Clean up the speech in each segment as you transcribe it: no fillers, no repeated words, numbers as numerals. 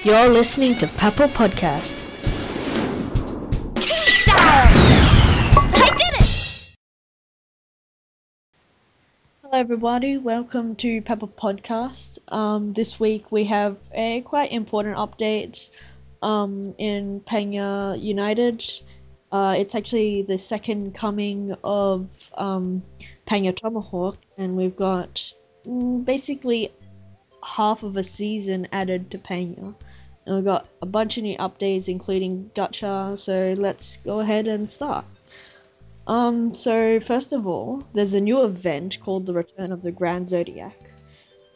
You're listening to Papel Podcast. I did it! Hello everybody, welcome to Papel Podcast. This week we have a quite important update in Pena United. It's actually the second coming of Pena Tomahawk, and we've got basically half of a season added to Pena. And we've got a bunch of new updates, including Gacha, so let's go ahead and start. So first of all, there's a new event called the Return of the Grand Zodiac.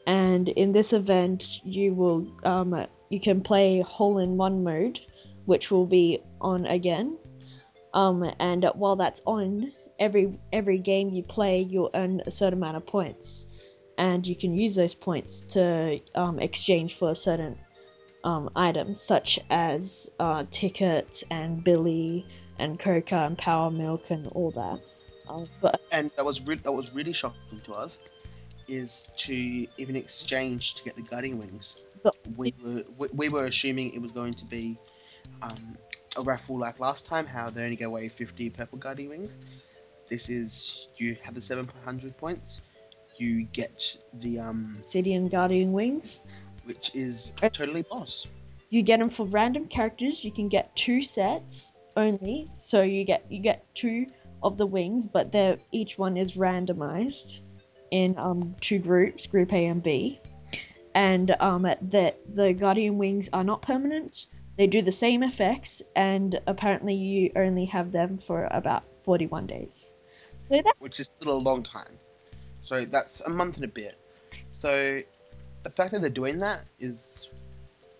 And in this event, you will you can play hole-in-one mode, which will be on again. And while that's on, every game you play, you'll earn a certain amount of points. And you can use those points to exchange for certain items, such as tickets and Billy and Coca and Power Milk and all that. And that was really shocking to us, is to even exchange to get the Guardian Wings. But we were assuming it was going to be a raffle like last time, how they only go away 50 purple Guardian Wings. This is, you have the 700 points, you get the Obsidian Guardian Wings, which is totally boss. You get them for random characters. You can get 2 sets only, so you get 2 of the wings, but each one is randomized in 2 groups, Group A and B. And the Guardian Wings are not permanent. They do the same effects, and apparently you only have them for about 41 days. So which is still a long time. So that's a month and a bit. So the fact that they're doing that is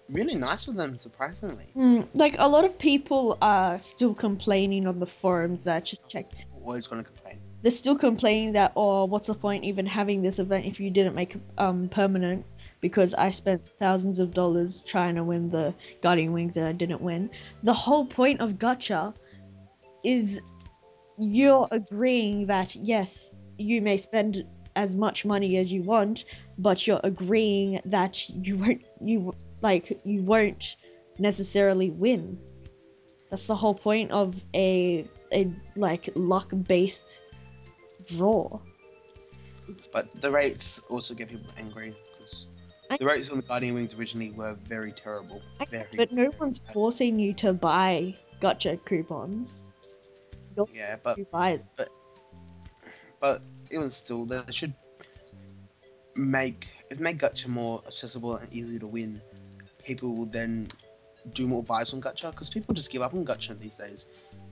really nice of them, surprisingly. Like, a lot of people are still complaining on the forums that just check. Always going to complain. They're still complaining that, oh, what's the point even having this event if you didn't make it permanent? Because I spent thousands of dollars trying to win the Guardian Wings and I didn't win. The whole point of Gacha is you're agreeing that, yes, you may spend as much money as you want, but you're agreeing that you won't necessarily win. That's the whole point of a luck-based draw. But the rates also get people angry, because the rates on the Guardian Wings originally were very terrible. But no one's forcing you to buy Gacha coupons. Yeah, but even still, they should make Gacha more accessible and easy to win. People will then do more buys on Gacha, because people just give up on Gacha these days.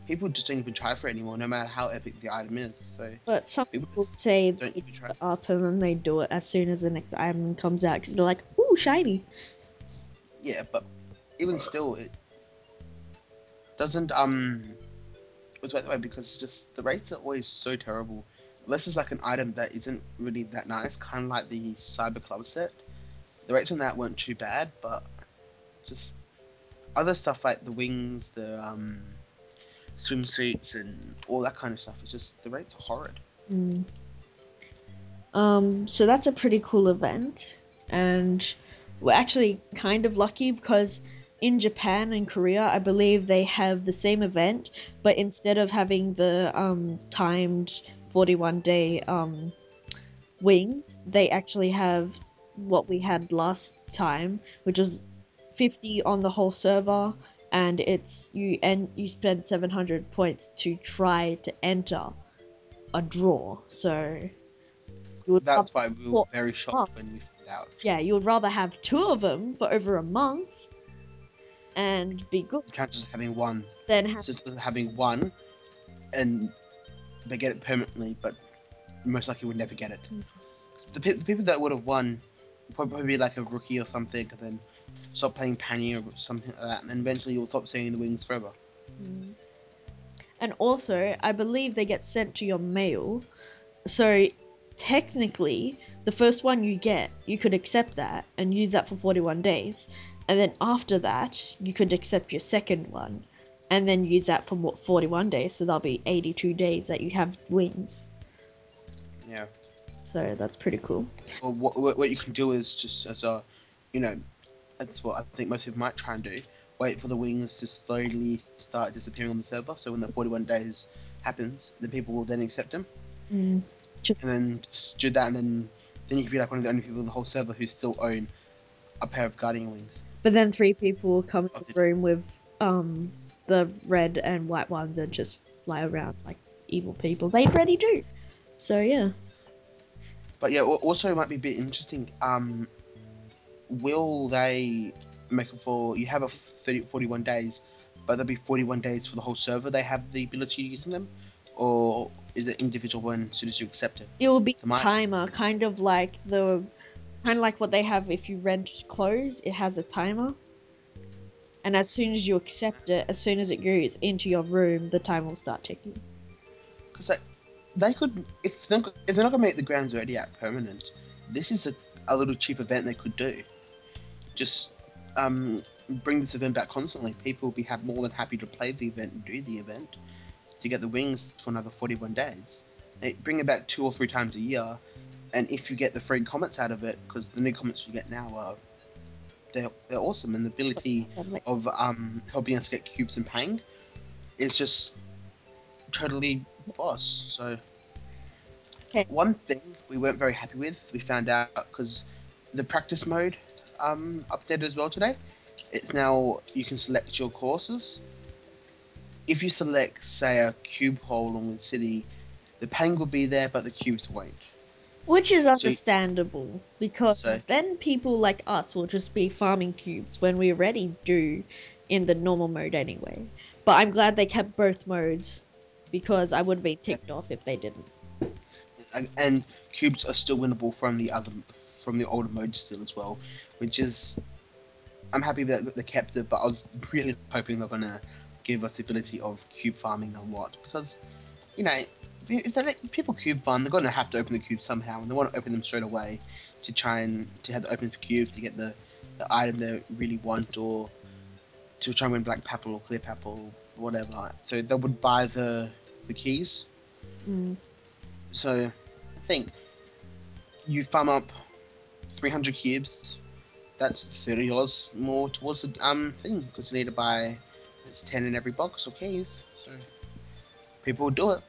People just don't even try for it anymore, no matter how epic the item is. So, but some people say they give up and then they do it as soon as the next item comes out, because they're like, ooh, shiny. Yeah, but even still, it doesn't it's that way, because just the rates are always so terrible. Unless it's like an item that isn't really that nice, kind of like the Cyber Club set. The rates on that weren't too bad, but just other stuff like the wings, the swimsuits, and all that kind of stuff, it's just, the rates are horrid. So that's a pretty cool event, and we're actually kind of lucky because in Japan and Korea, I believe they have the same event, but instead of having the timed 41-day wing, they actually have what we had last time, which was 50 on the whole server, and you spend 700 points to try to enter a draw. So that's why we were very shocked when we found out. Yeah, you would rather have 2 of them for over a month and be good. You can't just having one. Then just having one, and they get it permanently, but most likely would never get it. The people that would have won would probably be like a rookie or something, and then stop playing Penny or something like that, and then eventually you'll stop seeing the wings forever. And also, I believe they get sent to your mail, so technically, the first one you get, you could accept that and use that for 41 days, and then after that, you could accept your second one, and then use that for 41 days, so that'll be 82 days that you have wings. Yeah. So that's pretty cool. Or what you can do is just, as a, That's what I think most people might try and do. Wait for the wings to slowly start disappearing on the server. So when the 41 days happens, the people will then accept them, Mm. and then do that, and then you can be like one of the only people in the whole server who still own a pair of guardian wings. But then 3 people will come Oh, in the room with the red and white ones and just fly around like evil people. They already do. So yeah. But yeah, also it might be a bit interesting. Will they make it for you have a 41 days, but there'll be 41 days for the whole server? They have the ability to use them, or is it individual when as soon as you accept it? It will be Am I- timer, kind of like what they have if you rent clothes. It has a timer, and as soon as you accept it, as soon as it goes into your room, the timer will start ticking. Because they could, if they're not gonna make the grounds already out permanent, this is a little cheap event they could do. Just bring this event back constantly. People will be more than happy to play the event and do the event to get the wings for another 41 days. Bring it back 2 or 3 times a year, and if you get the free comments out of it, because the new comments you get now are they're awesome, and the ability of helping us get cubes and paying is just totally boss. So Okay. one thing we weren't very happy with, we found out because the practice mode updated as well today. It's now you can select your courses. If you select, say, a cube hole on the city, the paying will be there, but the cubes won't. Which is understandable, because So- then people like us will just be farming cubes when we already do in the normal mode anyway. But I'm glad they kept both modes, because I would be ticked off if they didn't. And cubes are still winnable from the older modes still as well, which is I'm happy that they kept it, but I was really hoping they're gonna give us the ability of cube farming a lot, because you know if they let people cube farm, they're gonna have to open the cubes somehow, and they want to open them straight away to try and to have the open for cubes to get the item they really want, or to try and win black papel or clear papel or whatever. So they would buy the keys. Mm. So I think you farm up 300 cubes. That's $30 more towards the thing, because you need to buy 10 in every box or keys. So people will do it.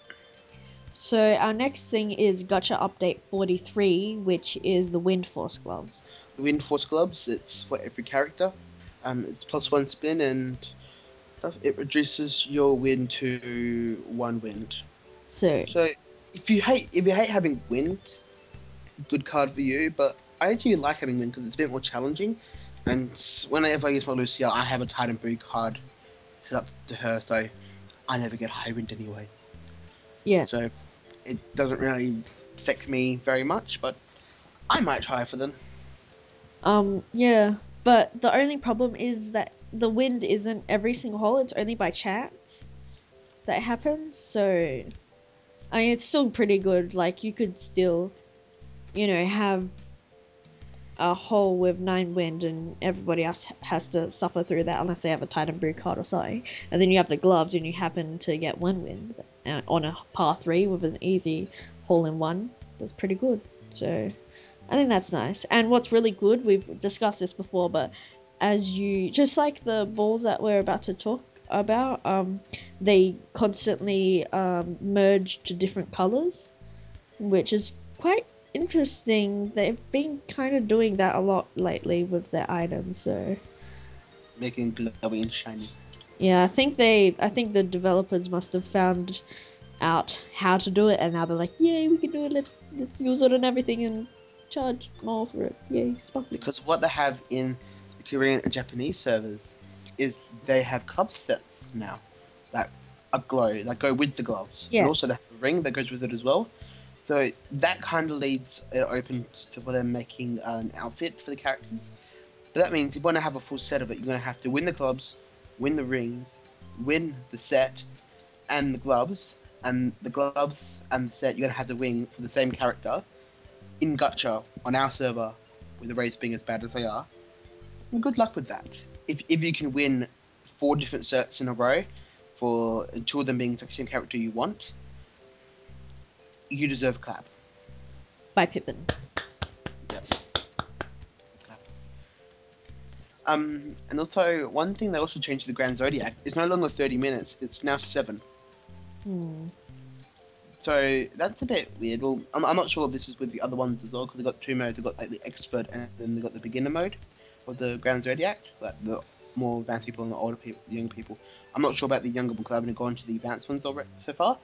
So our next thing is Gotcha Update 43, which is the Wind Force gloves. The Wind Force gloves, it's for every character. It's +1 spin, and it reduces your wind to 1 wind. So if you hate having wind, good card for you. But I actually like having wind because it's a bit more challenging. And whenever I use my Lucia, I have a Titan Brew card set up to her, so I never get high wind anyway. yeah. So it doesn't really affect me very much, but I might try for them. Yeah, but the only problem is that the wind isn't every single hole, it's only by chance that happens, so I mean, it's still pretty good. Like, you could still, have a hole with 9 wind and everybody else has to suffer through that unless they have a Titan Brew card or something. And then you have the gloves and you happen to get 1 wind on a par 3 with an easy hole in 1. That's pretty good. So I think that's nice. And what's really good, we've discussed this before, but as you, just like the balls that we're about to talk about, they constantly merge to different colors, which is quite interesting. They've been kind of doing that a lot lately with their items, so Making glowy and shiny. yeah, I think the developers must have found out how to do it, and now they're like, yay, we can do it, let's use it on everything and charge more for it. Yay, sparkly. Because what they have in the Korean and Japanese servers is they have club sets now that are glow, that go with the gloves. Yeah. And also they have a ring that goes with it as well. So that kind of leads it open for them making an outfit for the characters. But that means if you want to have a full set of it, you're going to have to win the clubs, win the rings, win the set, and the gloves. And the gloves and the set you're going to have to win for the same character in Gacha on our server, with the rates being as bad as they are. And good luck with that. If you can win 4 different sets in a row, for 2 of them being the same character you want, you deserve a clap. By Pippin. Yep. Clap. And also one thing they also changed the Grand Zodiac. It's no longer 30 minutes. It's now 7. Hmm. So that's a bit weird. Well, I'm not sure if this is with the other ones as well, because they've got 2 modes. They've got like the expert, and then they've got the beginner mode of the Grand Zodiac, like the more advanced people and the older people, the younger people. I'm not sure about the younger because I haven't gone to the advanced ones already so far.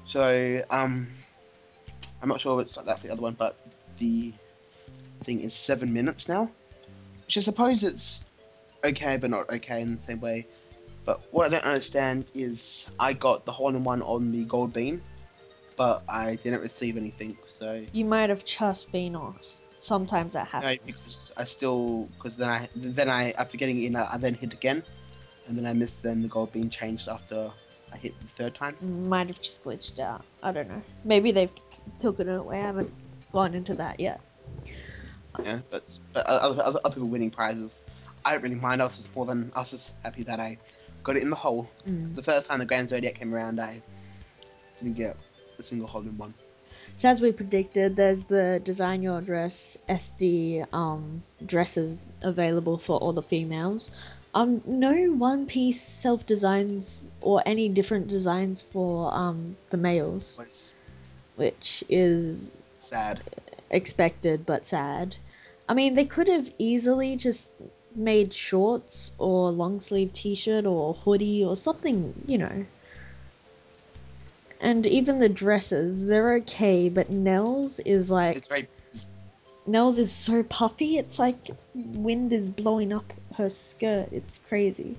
So I'm not sure if it's like that for the other one, but the thing is 7 minutes now, which I suppose it's okay, but not okay in the same way. But what I don't understand is I got the hole-in-one on the gold bean, but I didn't receive anything, so... You might have just been off. Sometimes that No, happens. because because then I after getting it in, I then hit again, and then I missed. Then the gold being changed after I hit the 3rd time. Might have just glitched out. I don't know. Maybe they've taken it away. I haven't gone into that yet. Yeah, but other people winning prizes, I don't really mind. I was just happy that I got it in the hole. The first time the Grand Zodiac came around, I didn't get a single hole in one. So as we predicted, there's the Design Your Dress SD dresses available for all the females. No One Piece self-designs or any different designs for the males, which is Sad. expected but sad. I mean, they could have easily just made shorts or long sleeve t-shirt or hoodie or something, you know. And even the dresses, they're okay, but Nell's is like... It's very... Nell's is so puffy, it's like wind is blowing up her skirt. It's crazy.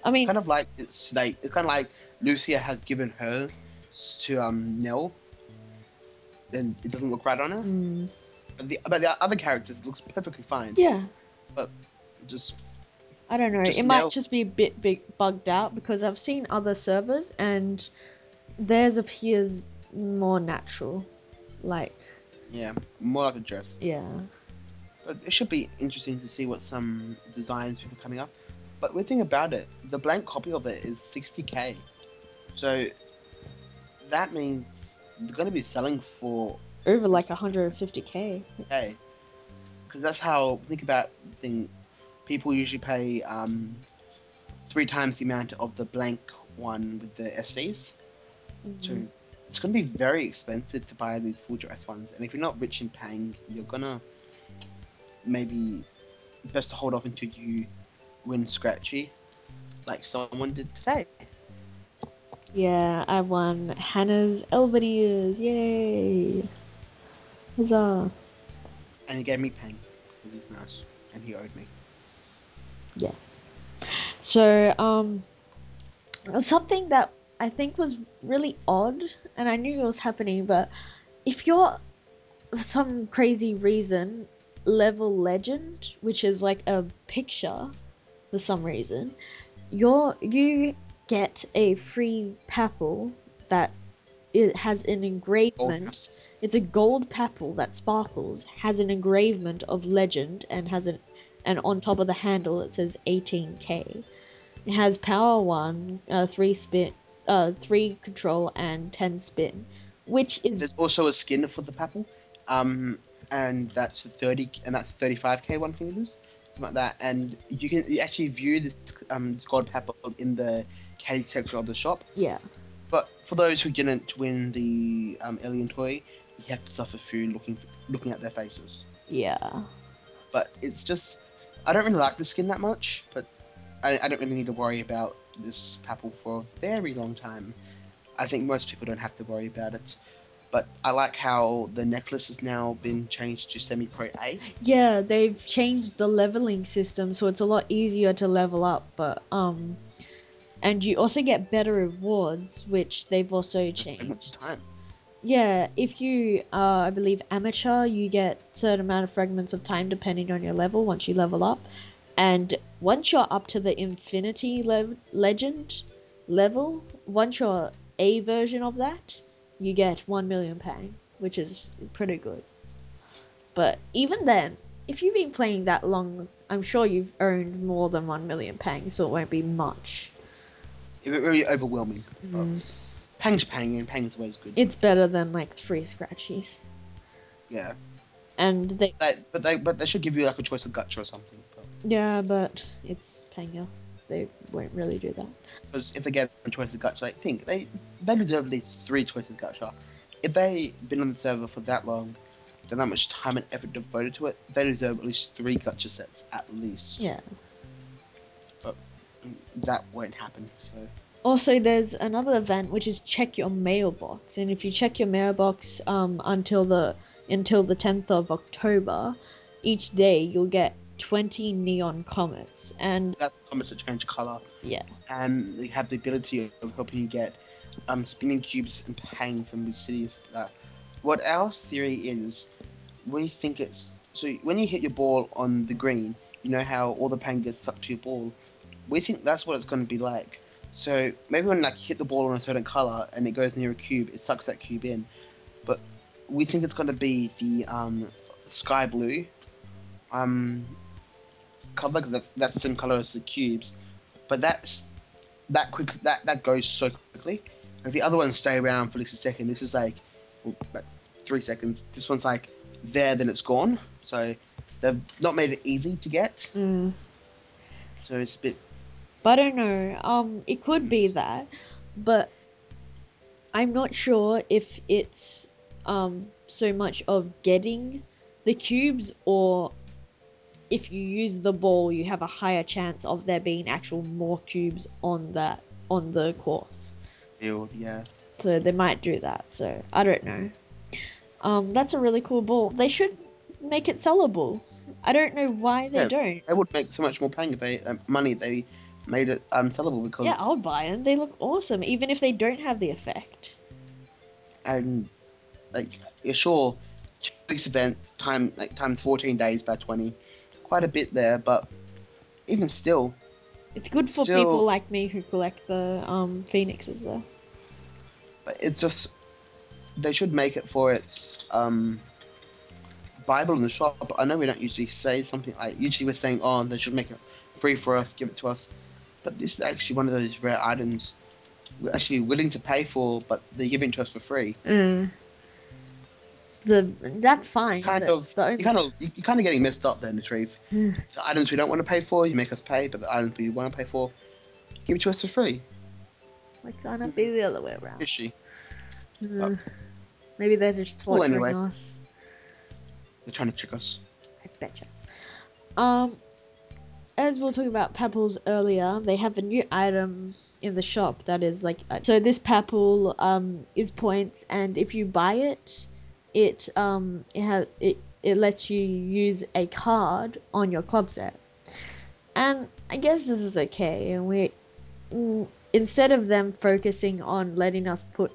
I mean... kind of like it's kind of like Lucia has given her to Nell, and it doesn't look right on her. But the other characters looks perfectly fine. Yeah. But just... I don't know, it might just be a bit bugged out, because I've seen other servers and theirs appears more natural. Like... Yeah, more like a dress. Yeah. But it should be interesting to see what some designs people are coming up. But the weird thing about it, the blank copy of it is 60k. So that means they're going to be selling for... Over like 150k. Okay. Because that's how, think about the thing, people usually pay 3 times the amount of the blank one with the SCs. So it's going to be very expensive to buy these full dress ones. And if you're not rich in paying, you're going to maybe best to hold off until you win Scratchy, like someone did today. Yeah, I won Hannah's Elbaniers. Yay! Huzzah! And he gave me Pang, because he's nice, and he owed me. Yeah. So, something that I think was really odd, and I knew it was happening, but if you're, for some crazy reason, level legend, which is like a picture, for some reason, you get a free Papel that it has an engravement. It's a gold Papel that sparkles, has an engravement of legend, and and on top of the handle it says 18k. It has power 1, 3 spin, 3 control, and 10 spin, which is... There's also a skin for the Papel, and that's 35k one thing it is, something like that. And you actually view this gold Papel in the caddy section of the shop. Yeah. But for those who didn't win the alien toy, you have to suffer through looking at their faces. Yeah. But it's just, I don't really like the skin that much, but I don't really need to worry about this Papel for a very long time. I think most people don't have to worry about it. But I like how the necklace has now been changed to semi-pro A. Yeah, they've changed the leveling system, so it's a lot easier to level up, but and you also get better rewards, which they've also changed. Yeah, if you are, I believe, amateur, you get a certain amount of fragments of time depending on your level once you level up. And once you're up to the Infinity Legend level, once you're A version of that, you get 1 million Pang, which is pretty good. But even then, if you've been playing that long, I'm sure you've earned more than 1 million Pang, so it won't be much. It's very overwhelming. Pang's Pang, and Pang's always good. It's better than like 3 scratchies. Yeah. And But they should give you like a choice of gacha or something. But... Yeah, but it's Pena. They won't really do that. Because if they get a choice of gacha, I think they deserve at least 3 choices of gacha. If they've been on the server for that long, done that much time and effort devoted to it, they deserve at least 3 gacha sets at least. Yeah. But that won't happen. So Also, there's another event which is check your mailbox, and if you check your mailbox until the 10th of October, each day you'll get 20 neon comets, and that's comments that change color. yeah, And they have the ability of helping you get spinning cubes and paying from the cities. What our theory is, we think it's so when you hit your ball on the green, you know how all the pain gets sucked to your ball. We think that's what it's going to be like. So maybe when like you hit the ball on a certain color and it goes near a cube, it sucks that cube in. But we think it's going to be the sky blue color, because that's the same color as the cubes. But that goes so quickly. If the other ones stay around for at least a second, this is like about 3 seconds. This one's like there, then it's gone. So they've not made it easy to get. So it's a bit. but I don't know. It could be that, but I'm not sure if it's so much of getting the cubes, or if you use the ball, you have a higher chance of there being actual more cubes on the course. Field, yeah. So they might do that. So I don't know. That's a really cool ball. They should make it sellable. I don't know why they don't. They would make so much more paying if they money if they made it sellable, because Yeah, I'll buy them. They look awesome, even if they don't have the effect. and like yeah, sure, 2 weeks event times 14 days by 20, quite a bit there, but even still, It's good for Still- people like me who collect the phoenixes though. but it's just they should make it for its Bible in the shop. I know we don't usually say something like, usually we're saying, oh, they should make it free for us, give it to us, but this is actually one of those rare items we're actually willing to pay for, but they're giving it to us for free. That's fine. Kind but of, the only- you're kind of getting messed up there, Retrieve. The items we don't want to pay for, you make us pay, but the items we want to pay for, give it to us for free. Why can't it be the other way around? Is she? Maybe they're just Well, torturing anyway. us. They're trying to trick us. I betcha. As we were talking about Papels earlier, they have a new item in the shop that is like, so this Papel is points, and if you buy it, it lets you use a card on your club set. And I guess this is okay, and instead of them focusing on letting us put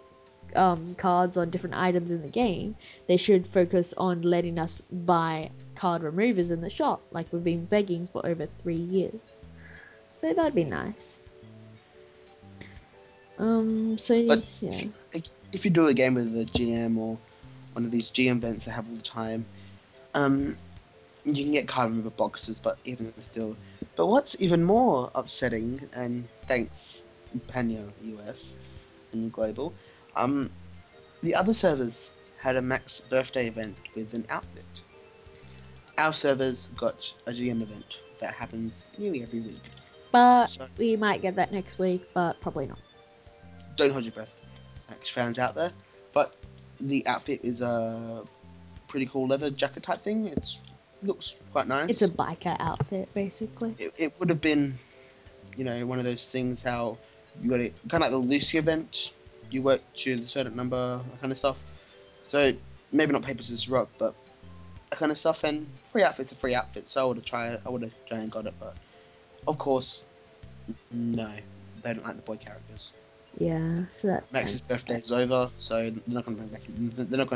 cards on different items in the game, they should focus on letting us buy card removers in the shop, like we've been begging for over 3 years. So that'd be nice. But yeah. if you do a game with a GM or one of these GM events they have all the time, you can get card remover boxes, but even still. But what's even more upsetting, and thanks Pena US and Global, the other servers had a max birthday event with an outfit. Our servers got a GM event that happens nearly every week. But So we might get that next week, but probably not. don't hold your breath, Max fans out there. But the outfit is a pretty cool leather jacket type thing. It looks quite nice. It's a biker outfit, basically. It would have been, one of those things how you got it kind of like the Lucy event. You work to a certain number, that kind of stuff. So maybe not paper scissors rock, but that kind of stuff. And free outfit's a free outfit, so I would have tried and got it. But of course, no, they don't like the boy characters. Yeah, so that's Max's nice. birthday is over, so they're not going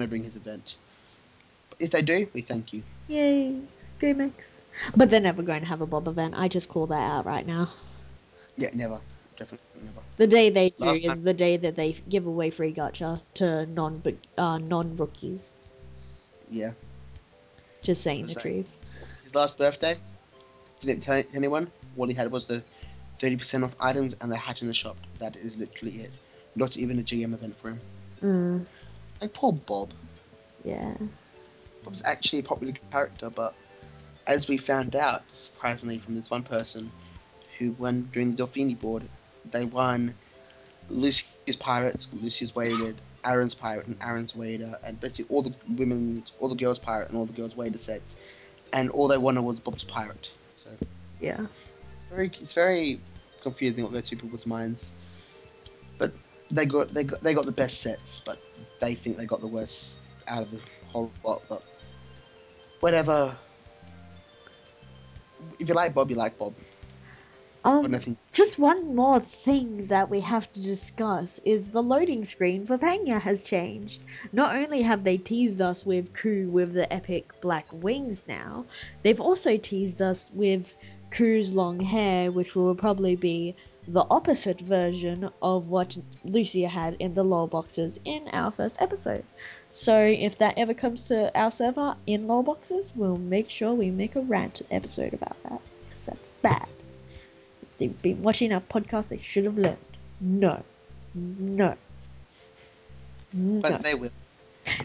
to bring his event. But if they do, we thank you. Yay, go Max. But they're never going to have a Bob event. I just call that out right now. Yeah, never, definitely never. The day they do Last is time- the day that they give away free gacha to non-rookies. Yeah. Just saying the Sorry. truth. His last birthday, didn't tell anyone. All he had was the 30% off items and the hat in the shop. That is literally it. Not even a GM event for him. Like poor Bob. Yeah. Bob's actually a popular character, but as we found out, surprisingly, from this one person who won during the Delfini board, they won Lucy's Pirates, Lucy's Weighted, Aaron's Pirate, and Aaron's Wader, and basically all the girls' Pirate, and all the girls' Wader sets, and all they wanted was Bob's Pirate. So Yeah. it's very confusing what goes through people's minds. But they got the best sets, but they think they got the worst out of the whole lot. But whatever. If you like Bob, you like Bob. Nothing. Just one more thing that we have to discuss is the loading screen for Pena has changed. Not only have they teased us with Ku with the epic black wings now, they've also teased us with Ku's long hair, which will probably be the opposite version of what Lucia had in the lore boxes in our first episode. So if that ever comes to our server in lore boxes, we'll make sure we make a rant episode about that, because that's bad. They've been watching our podcast, they should have learned. No. But they will.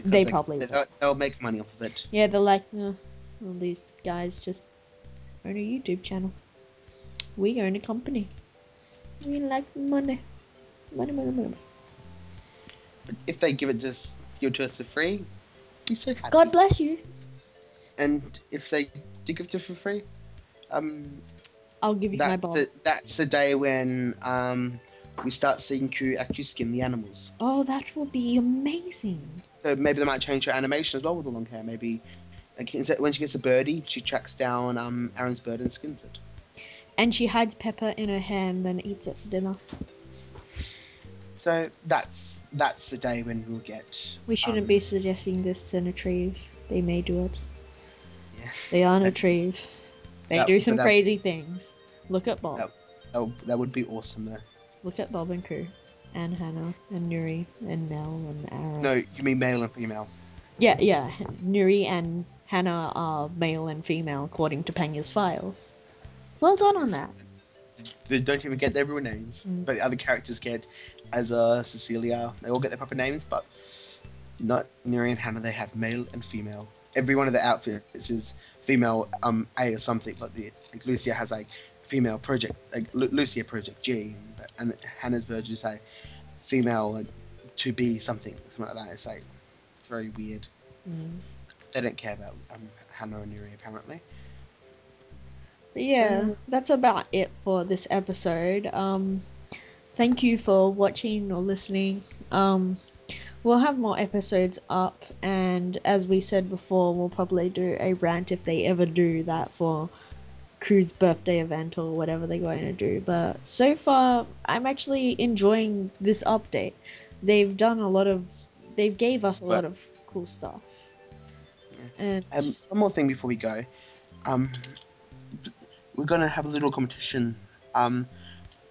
They probably will. They'll make money off of it. Yeah, they're like, well, these guys just own a YouTube channel. We own a company. We like money. Money. But if they give it to us for free, be so happy. God bless you. And if they do give it to us for free, I'll give you my ball. That's the day when we start seeing Ku actually skin the animals. Oh, that will be amazing. So maybe they might change her animation as well with the long hair. Maybe like, when she gets a birdie, she tracks down Aaron's bird and skins it. And she hides pepper in her hair and then eats it for dinner. So that's the day when we'll get. We shouldn't be suggesting this to Retrieve. They may do it. Yeah. They are Retrieve. They do some crazy things. Look at Bob. That would be awesome though. Look at Bob and Ku. And Hannah. And Nuri. And Nell. And Aaron. No, you mean male and female. Yeah. Nuri and Hannah are male and female according to Penya's files. Well done on that. They don't even get their real names. But the other characters get, as Cecilia, they all get their proper names, but not Nuri and Hannah, they have male and female. Every one of the outfits is female A or something, like Lucia has like female project, like Lucia project G, and Hannah's version is like female like, to be something like that. It's like it's very weird. They don't care about Hannah and Nuri apparently. But yeah, that's about it for this episode. Thank you for watching or listening. We'll have more episodes up, and as we said before, we'll probably do a rant if they ever do that for Ku's birthday event or whatever they're going to do. But so far, I'm actually enjoying this update. They've gave us a lot of cool stuff. Yeah. And one more thing before we go. We're going to have a little competition on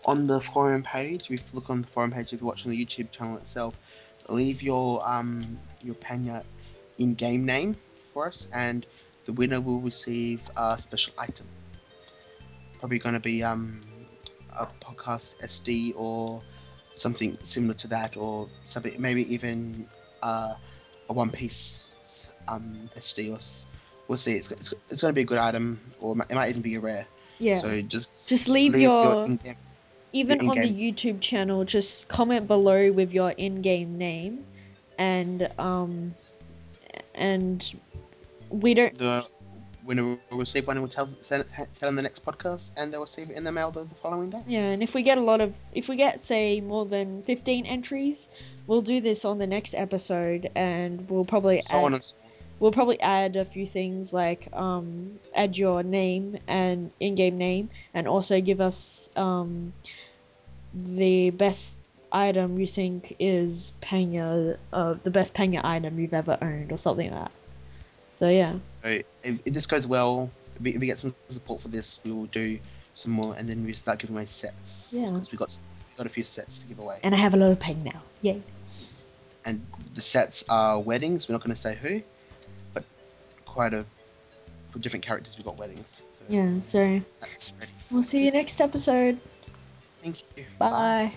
the forum page. If you look on the forum page, if you're watching the YouTube channel itself, leave your Pena in-game name for us, and the winner will receive a special item. Probably going to be a podcast SD or something similar to that, or something, maybe even a One Piece SD, or we'll see. It's going to be a good item, or it might even be a rare. Yeah. So just leave your in-game. Even on the YouTube channel, just comment below with your in-game name, and we don't. The winner will receive one, and we'll send on the next podcast, and they'll receive it in the mail the following day. Yeah, and if we get say more than 15 entries, we'll do this on the next episode, and we'll probably add a few things like add your name and in-game name, and also give us the best item you think is Pena, the best Pena item you've ever owned, or something like that. So yeah. So if this goes well, if we get some support for this, we will do some more, and then we start giving away sets. Yeah. Because we got a few sets to give away. And I have a lot of Pena now. Yay. And the sets are weddings. We're not going to say who, but for different characters we've got weddings. So yeah. So that's ready. We'll see you next episode. Thank you. Bye.